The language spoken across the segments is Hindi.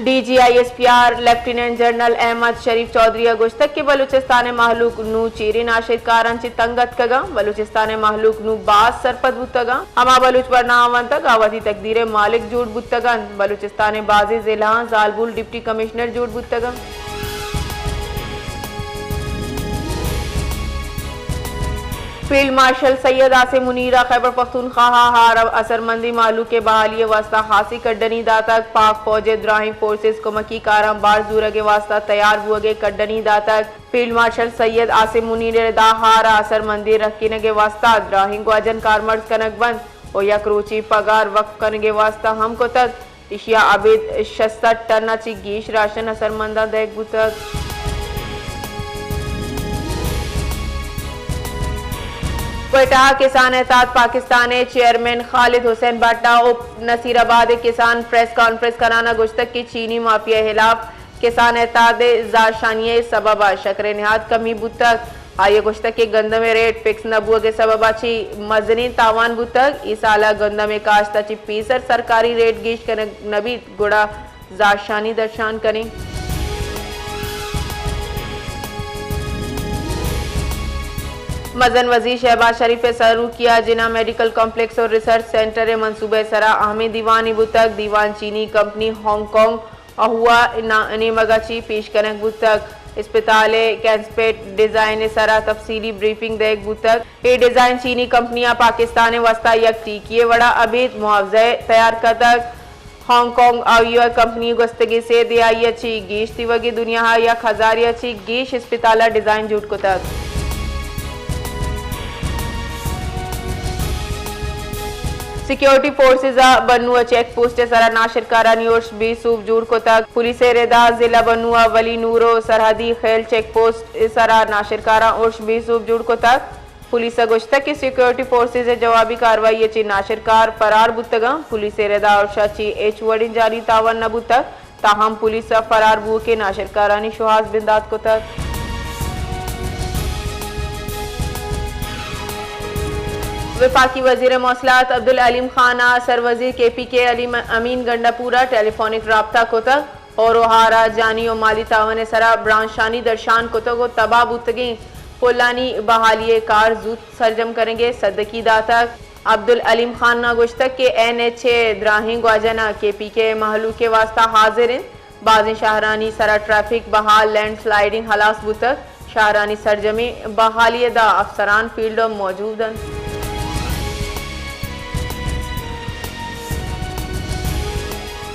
DGISPR लेफ्टिनेंट जनरल अहमद शरीफ चौधरी अगुश्तक के बलूचिस्तान महलूक नू चीरी नाशिदकारांची तंगत कगा बलूचिस्तान महलूक नू बास सरपद बुतगा हमा बलूच वरनावंतक आवती तकदीर मालिक जूट बुतगन बलूचिस्तान बाजी जिला जालबुल डिप्टी कमिश्नर जूट बुतगा। फील्ड मार्शल सैयद आसिम मुनीरा खैबर पख्तूनख्वा हार असरमंदी मालू के बहाली वास्ता खासी कड्डनी दातक पाक फौज द्राहिम फोर्सेस को मकी काराम बार दूर के वास्ता तैयार हुए कड्डनी दातक फील्ड मार्शल सैयद आसिम मुनीर दा हार असरमंदी रखने के वास्ता द्राहिम ग्वाजन कारमर्ज कनक बंद और यकरूची पगार वक्फ करने के वास्ता हमको तक इशिया अबिद 66 टन ची गीश राशन असरमंदा देख बुतक। क्वेटा किसान एहतियात पाकिस्तान चेयरमैन खालिद हुसैन भट्टा उप नसीराबाद किसान प्रेस कॉन्फ्रेंस कराना गुश्तक की चीनी माफिया खिलाफ किसान एहतियात जाशानिये सबबा शक्र निहात कमी बुतक आये गुश्तक के गंदम रेट फिक्स नबुआ के सबबा ची मजनी तावान बुतक इस आला गंदम काश्ता ची 65 सरकारी रेट गिश कर नबी गुड़ा जाशानी दर्शान करें। मजन वजीर शहबाज शरीफ सरू किया जिना मेडिकल कॉम्प्लेक्स और रिसर्च सेंटर मंसूबे सरा अहमद दीवानी बुतक दीवान चीनी कंपनी हांगकांग अहुआ नेमगाची पेश कनक बुतक अस्पताल कैंसपेट डिजाइन सरा तफसीली ब्रीफिंग देख बुतक ये डिजाइन चीनी कंपनियां पाकिस्तान वस्ता यक टीकिए वड़ा अबीद मुआवजे तैयार कतक हांगकांग आयुआ कंपनी गस्तगी से दियाई अच्छी गीश तिवगी दुनिया यक हजार अच्छी गीश अस्पताल डिजाइन जुट को तक। सिक्योरिटी फोर्सेस बनुआ चेक पोस्ट सरा नाशिरकारा न्यूर्स भी सूब जूड़ को तक पुलिस रेदा जिला बनुआ वली नूरो सरहदी खेल चेक पोस्ट सरा नाशिरकारा उर्श भी सूब जूड़ को तक पुलिस गुश्तक की सिक्योरिटी फोर्सेस जवाबी कार्रवाई ची नाशिरकार फरार बुतगा पुलिस रेदा और शाची एच वडिन जारी तावन न बुतक ताहम पुलिस फरार बु के नाशिरकारानी शुहास बिंदात को तक। वफाकी वजीर मौसलात अब्दुल अलीम खाना सरवजीर KPK अमीन गंडापुरा टेलीफोनिक रब्ता को तक और ओहारा जानी और माली तावन सरा ब्रांशानी दर्शान को तक तबाह बुतगी कोलानी बहाली कार जूत सरजम करेंगे सदकी दातक अब्दुल अलीम खाना गुश्तक के NH द्राहिंग ग्वाजना KPK महलू के वास्ता हाजिर बाजी शाहरानी सरा ट्रैफिक बहाल लैंड स्लाइडिंग हलास बुतक शाहरानी सरजमी बहाली दा अफसरान फील्ड मौजूद।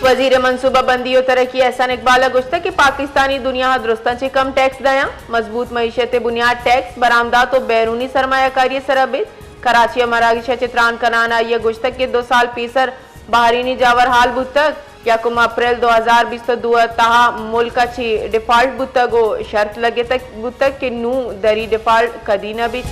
वजीर मनसूबा बंदी और तरक्की एहसान इकबाल गुश्ता कि पाकिस्तानी दुनिया दुरुस्ता चे कम टैक्स दया मजबूत मईशत बुनियाद टैक्स बरामदात और बैरूनी सरमायाकारी सरबित कराची मरागिशा चित्रान कनाना यह गुश्ता के 2 साल पीसर बहरीनी जावर हाल बुतक यकुम अप्रैल 2022 तहा मुल्क ची डिफॉल्ट बुतगो शर्त लगे तक बुतक के नू दरी डिफॉल्ट कदी न भी।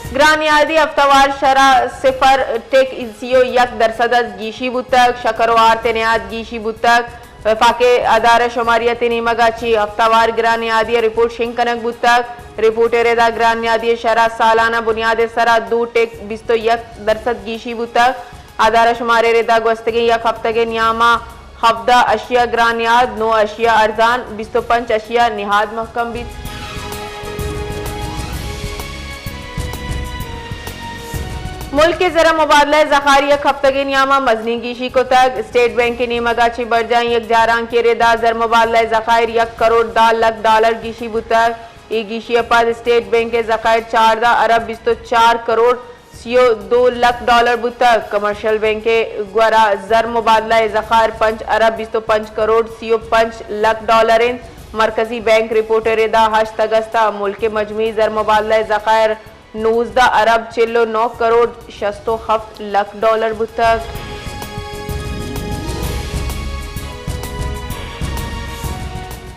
ग्रानियादी हफ्तावार शरा सिफर टेक इंसियो 1% गीशी बुतक शकरवार तेनियाद गीशी बुतक वफाके अदारा शुमारियत नीमगाची हफ्तावार ग्रानियादी रिपोर्ट शिंकनक बुतक रिपोर्ट रेदा ग्रानियादी शरा सालाना बुनियाद सरा 2 टेक 21% गीशी बुतक अदारा शुमारे रेदा गोस्तगी यक हफ्ते नियामा हफ्ता अशिया ग्रानियाद 9 अशिया अरजान 25 अशिया निहाद महकम भी। मुल्क के जरा मुबादला जखारी एक हफ्ते के नियामा मजनी गीशी को तक स्टेट बैंक के नीमगाची बढ़ जाए एक जारां के रेदा जर मुबादला जखायर 1 करोड़ 10 लाख डॉलर गीशी बुतक एक गीशी अपाद स्टेट बैंक के जखायर 4 अरब 4 करोड़ 2 लाख डॉलर बुतक कमर्शियल बैंक के ग्वारा जर मुबादला जखायर 5 अरब 5 करोड़ 5 लाख डॉलर मरकजी बैंक रिपोर्ट रेदा हज तगस्ता मुल्क के मजमूई जर मुबादला जखायर 19 अरब 9 करोड़ 67 लाख डॉलर बुतक।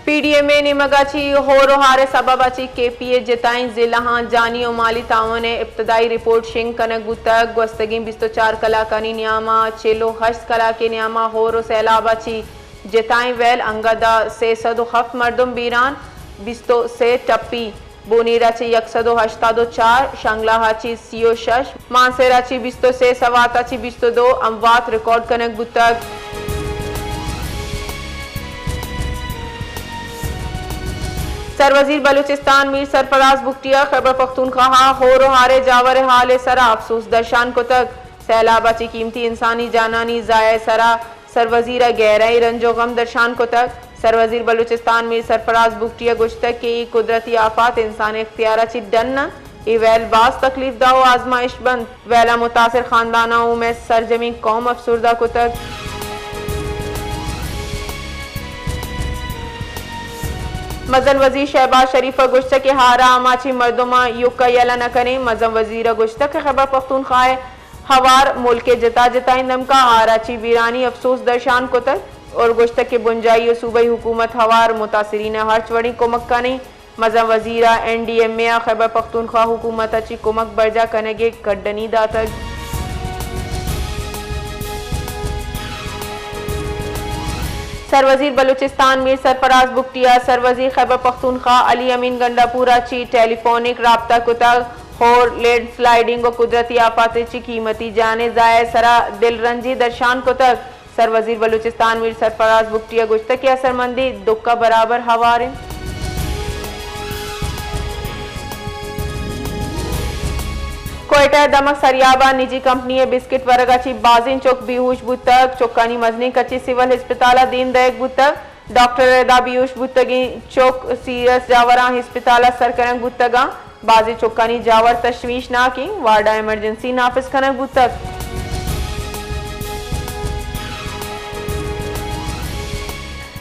PDMA निमगाची होरोहारे सबबाची KPA जिताई जिला जानी और माली तावन इब्तदाई रिपोर्ट शिंग कनक बुतक गस्तगी 24 कलाकानी नियामा चेलो हश्त कला के नियामा होरो सैलाबाची जिताई वैल अंगदा से सदो खफ मर्दम बीरान 20 से टप्पी बोनीराची 184, शंगलाहाची 36, मानसेराची 23, सवाताची 22 अमवात रिकॉर्ड कनक बुतक। सरवजीर बलूचिस्तान मीर सरफराज बुगटिया खैबर पख्तूनख्वा होर हारे जावर हाल सरा अफसोस दर्शान को तक सैलाबाची कीमती इंसानी जानानी जाय सरा सरवजीर गहराई रंजो गम दर्शान को तक सरवजीर बलूचिस्तान मीर सरफराज बुगटिया गुश्तक के कुदरती आफात इंसान इख्तियारा ची डन्न वैल बास तकलीफ दाहो आजमाइश बंद वैला मुतासिर खानदानाओं में सरजमी कौम अफसुरदा को तक। मजन वजीर शहबाज शरीफ गुश्त के हारा अमाची मर्दमा युग यला न करें मजम वजीर गुश्त के खैबर पख्तूनख्वा हवार मुल्क के जता जताई दम का आराची वीरानी अफसोस दर्शान को तक और गुश्त के बुंजाई और सूबाई हुकूमत हवार मुतासरीन हर्च वड़ी कोमक का नहीं मजम वजीरा NDMA खैबर पख्तूनख्वा हुकूमत अच्छी कोमक बर्जा कनेगे कड्डनी दातक। सरवजीर बलूचिस्तान मीर सरफराज बुगटिया सरवजीर खैबर पख्तूनख्वा अली अमीन गंडापुरा ची टेलीफोनिक राब्ता कुतक और लैंड स्लाइडिंग और कुदरती आफात ची कीमती जाने जाए सरा दिल रंजी दर्शान को तक सरवजीर बलूचिस्तान मीर सरफराज बुगटिया गुश्त की असरमंदी दुख का बराबर हवारे। कोयटा दमक सरियाबा निजी कंपनी बिस्किट वरगाची बाजिन चौक बिहूश बुतक चौकानी मजनी कच्ची सिविल अस्पताल दीन दयक बुतक डॉक्टर रेदा बियूश बुतगी चौक सीरस जावरा अस्पताल सरकरंग बुतगा बाजी चौकानी जावर तशवीश ना की वार्डा इमरजेंसी नाफिज खनक बुतक।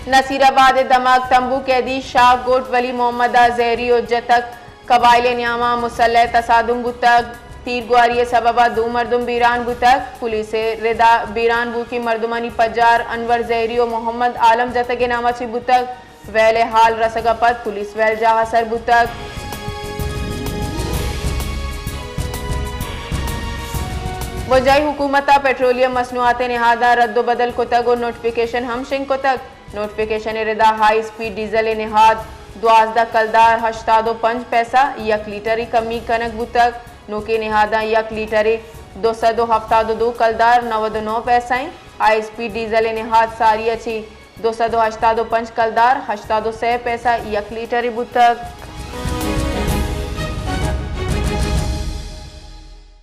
नसीराबाद दमक तंबू कैदी शाह गोट वली मोहम्मद जहरी जतक कबाइल न्यामा मुसल्ह तसादुम बुतक तीर गुआरी सबबा दो मर्दुम बीरान बुतक पुलिस रेदा बीरान बू की मर्दुमानी पजार अनवर जहरी और मोहम्मद आलम जतगे नामाची बुतक वैले हाल रसगपत पुलिस वैल जहासर बुतक। वजाई हुकूमता पेट्रोलियम मसनूआत निहादा रद्दो बदल को तक और नोटिफिकेशन हमशिंग को तक नोटिफिकेशन रेदा हाई स्पीड डीजल निहाद 12 कलदार 85 पैसा 1 लीटर कमी कनक बुतक नोके निहादा 1 लीटर 272 कलदार 99 पैसा हाई स्पीड डीजल निहाद सारी अच्छी 285 कलदार 86 पैसा 1 लीटर बुतक।